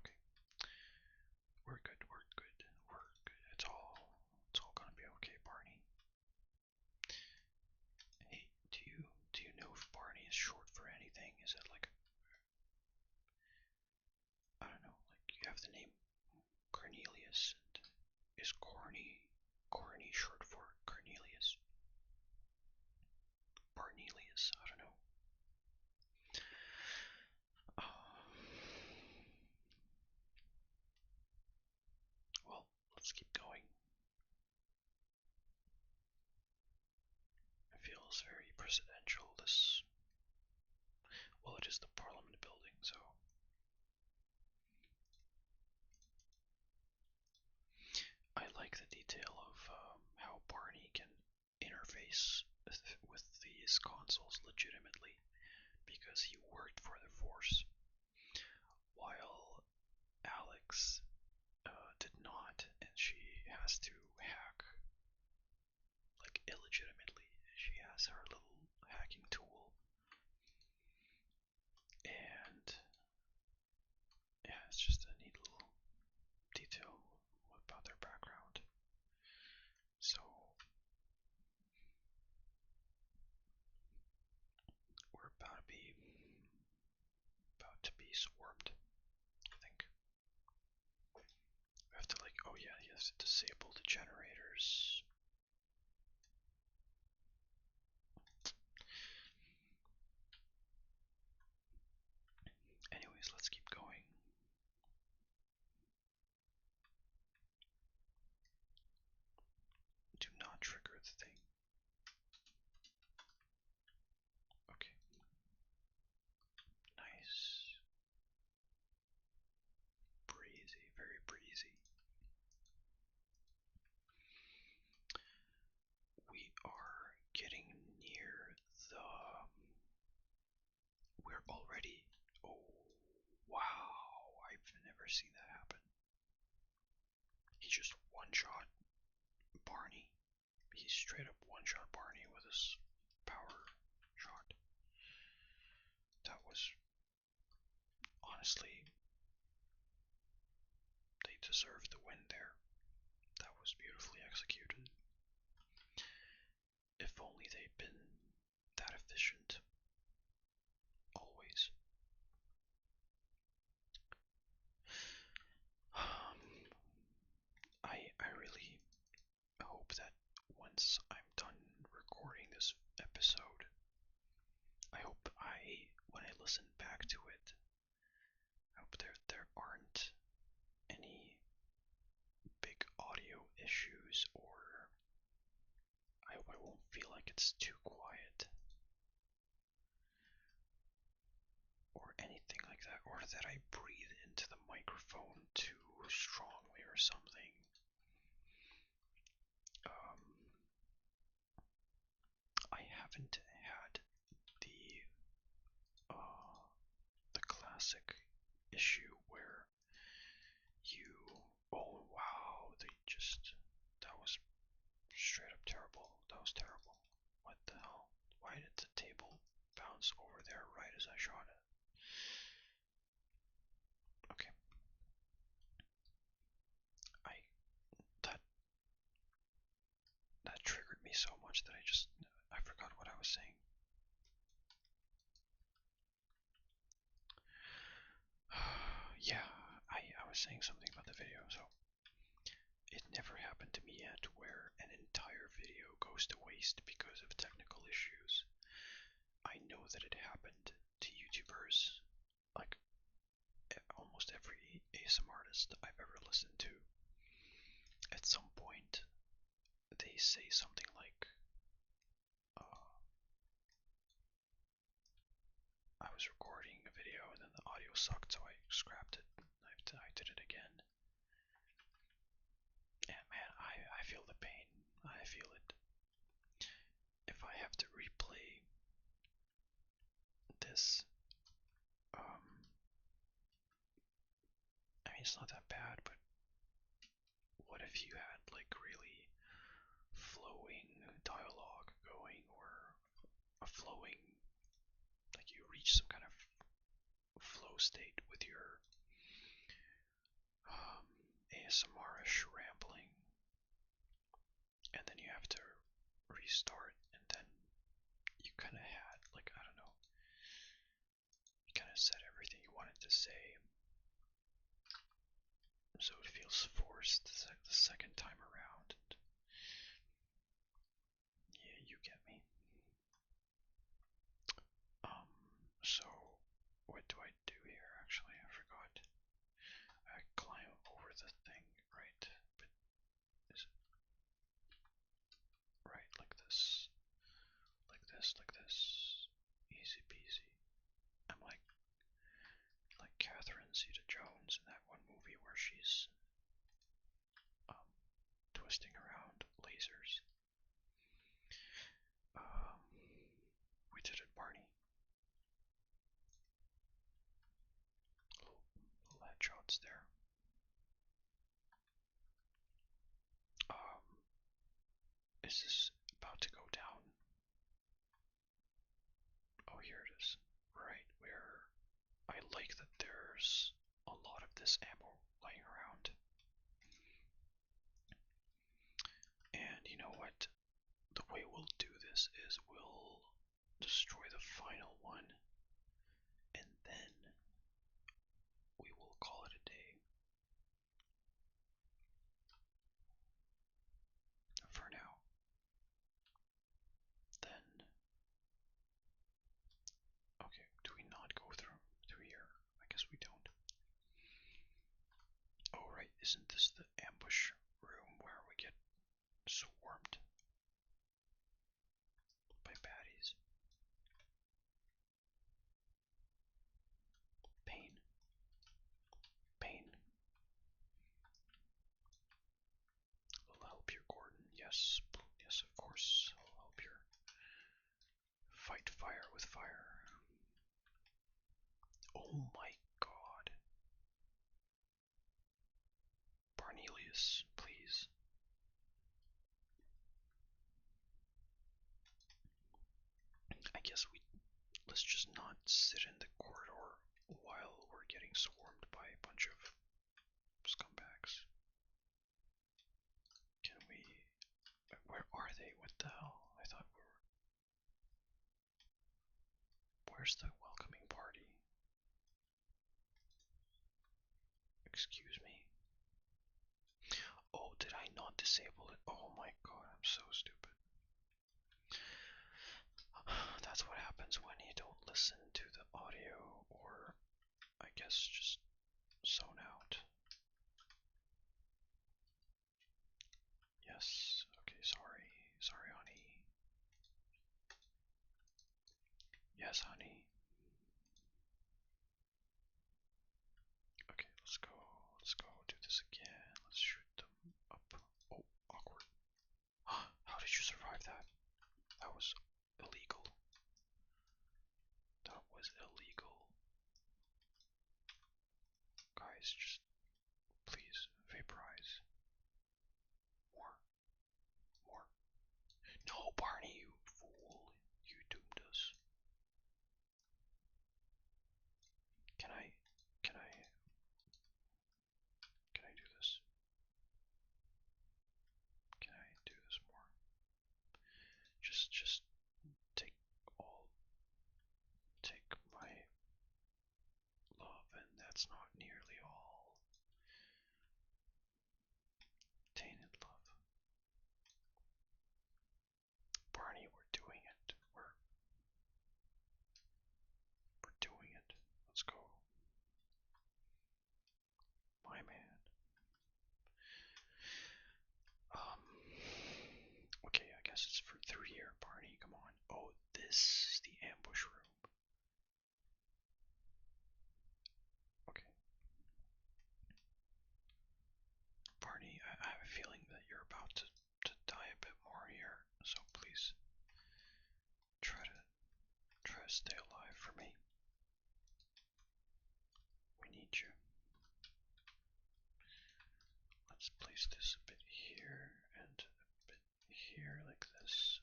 S1: Okay. We're good, we're good, we're good. It's all gonna be okay, Barney. Hey, do you know if Barney is short for anything? Is it like, I don't know, like you have the name Cornelius, and is Corny short for Cornelius? Barnelius, I don't know. Well, let's keep going. It feels very presidential, this. Well, it is the Parliament building, so. I like the detail of how Barney can interface with these consoles legitimately, because he worked for the Force, while Alex did not, and she has to hack, like, illegitimately. She has her little hacking tool, and yeah, it's just a neat little detail about their background. So, we're about to be swarmed, I think. We have to, like, oh yeah, he has to disable the generators. Anyways, let's keep going. Do not trigger the thing. Okay. Nice. Breezy, very breezy. We are getting near the. We're already. Oh, wow. I've never seen that happen. He just one shot Barney. He straight up one shot Barney with his power shot. That was. Honestly. They deserved the win there. That was beautifully executed. If only they'd been that efficient. Always. I really hope that once I'm done recording this episode, I hope when I listen back to it, I hope there aren't any big audio issues, or I hope I won't feel like it's too quiet or anything like that, or that I breathe into the microphone too strongly or something. Um, I haven't had uh, the classic issue where you, oh wow, that was straight up terrible. That was terrible. What the hell? Why did the table bounce over there right as I shot it? Okay. I that that triggered me so much that I forgot what I was saying. Yeah, I was saying something about the video, so it never happened to me yet where an entire video goes to waste because of technical issues. I know that it happened to YouTubers, like almost every ASMR artist I've ever listened to. At some point, they say something like, I was recording a video and then the audio sucked, so I scrapped it. I did it again. And man, I feel the pain. I feel it. If I have to replay this, I mean, it's not that bad, but what if you had like really flowing dialogue going, or a flowing, like you reach some kind of flow state with your ASMR-ish rambling, and then you have to restart, and then you kind of had, like, I don't know, you kind of said everything you wanted to say, so it feels forced the second time around. And yeah, you get me. So what do I do here? Actually, I forgot. I climb over the thing, right? But is it right like this? Like this, like this. Easy peasy. I'm like Catherine Zeta-Jones in that one movie where she's um twisting around lasers. Um, we did it, Barney. Little headshots there. Um, is this about to go down? Oh, here it is. Right where I like that there's a lot of this ammo lying around. And you know what? The way we'll do this is we'll destroy the final one, and then we will call it a day. For now. Then, okay, do we not go through here? I guess we don't. Oh right, isn't this the ambush room where we get swarmed by baddies? Pain. Pain. I'll help you, Gordon. Yes, yes, of course. I'll help you. Fight fire with fire. Oh my god. Barnelius, please. I guess let's just not sit in the corridor while we're getting swarmed by a bunch of scumbags. the hell? I thought we were. Where's the welcoming party? Excuse me. Oh, did I not disable it? Oh my god, I'm so stupid. That's what happens when you don't listen to the audio, or I guess just zone out. Yes, okay, sorry. Sorry, honey. Yes, honey. Okay, let's go. Let's go do this again. Let's shoot them up. Oh, awkward. How did you survive that? That was illegal. That was illegal. Guys, just please vaporize. More. More. No, Barney, you fool. You doomed us. Can I can I can I do this? Can I do this more? Just take all take my love, and that's not nearly all. Tainted love. Barney, we're doing it. We're doing it. Let's go. My man. Um Okay, I guess it's for through here, Barney, come on. Oh, this is the ambush room. Okay. Barney, I have a feeling that you're about to die a bit more here, so please try to stay alive for me. We need you. Let's place this a bit here and a bit here like this,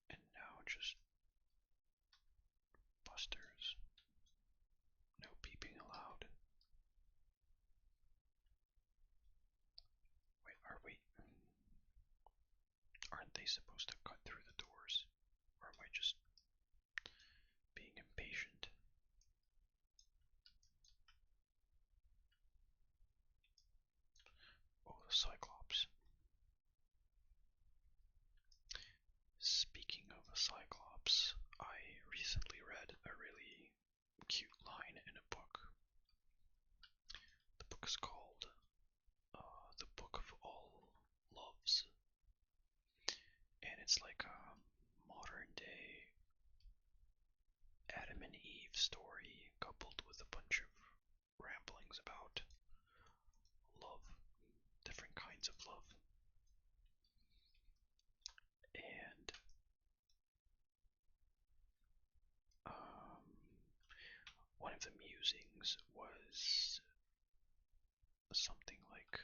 S1: and now just busters. No peeping allowed. Wait, are we? Aren't they supposed to cut through the doors? Or am I just being impatient? Oh, the Cyclops. Speaking of a Cyclops, I recently read a really cute line in a book. The book is called The Book of All Loves. And it's like a modern day Adam and Eve story coupled with a bunch of ramblings about love, different kinds of love. And one of the musings was something like,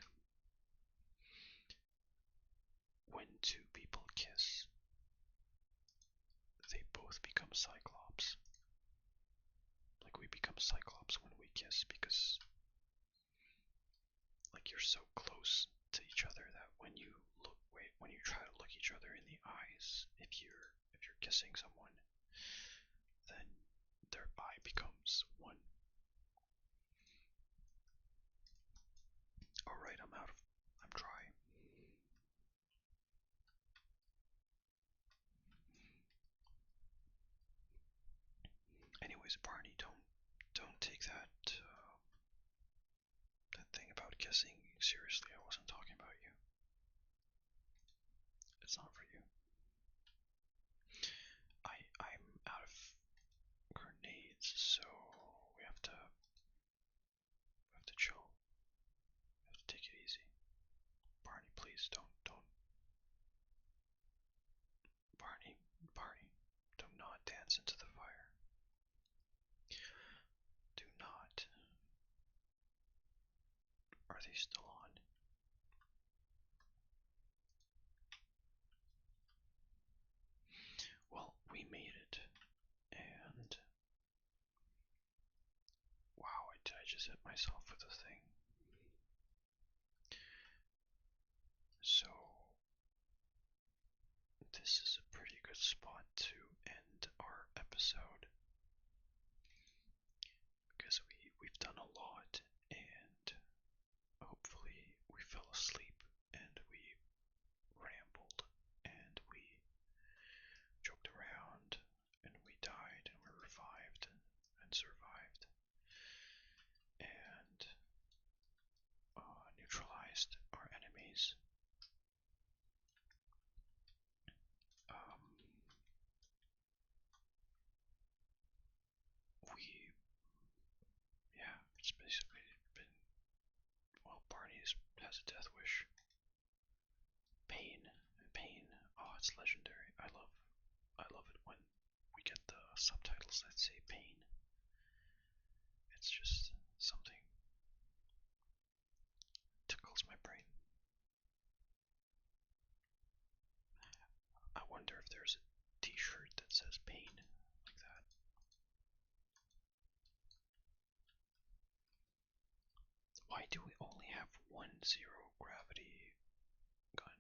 S1: when two people kiss, they both become Cyclops. Like, we become Cyclops when we kiss because, like, you're so close to each other that when you when you try to look each other in the eyes, if you're kissing someone, then their eye becomes one. Alright, I'm dry. Anyways, Barney, don't take that thing about kissing seriously. I wasn't talking about you. It's not for you. I'm out of grenades, so we have to chill. We have to take it easy. Barney, please don't. Barney, do not dance into the fire. Do not. Are they still on? Well, we made it, and wow, I just hit myself with a thing. So, spot to end our episode because we've done a lot, and hopefully we fell asleep and we rambled and we joked around and we died and we revived and survived and neutralized our enemies. Um, we, yeah, it's basically been, well, Barney has a death wish. Pain, pain, oh, it's legendary. I love it when we get the subtitles that say pain. It's just something tickles my brain. I wonder if there's a t-shirt that says pain like that. Why do we only have one zero gravity gun?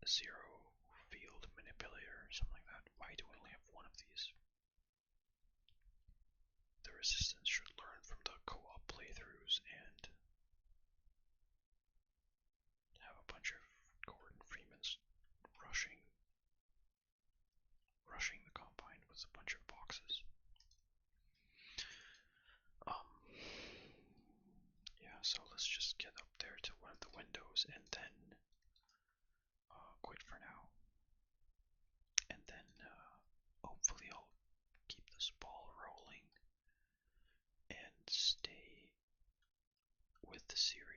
S1: Zero field manipulator or something like that. Why do we only have one of these? The Resistance should learn from the co-op playthroughs and have a bunch of Gordon Freemans rushing the Combine with a bunch of boxes. Yeah, so let's just get up there to one of the windows and then quit for now. And then hopefully I'll keep this ball rolling and stay with the series.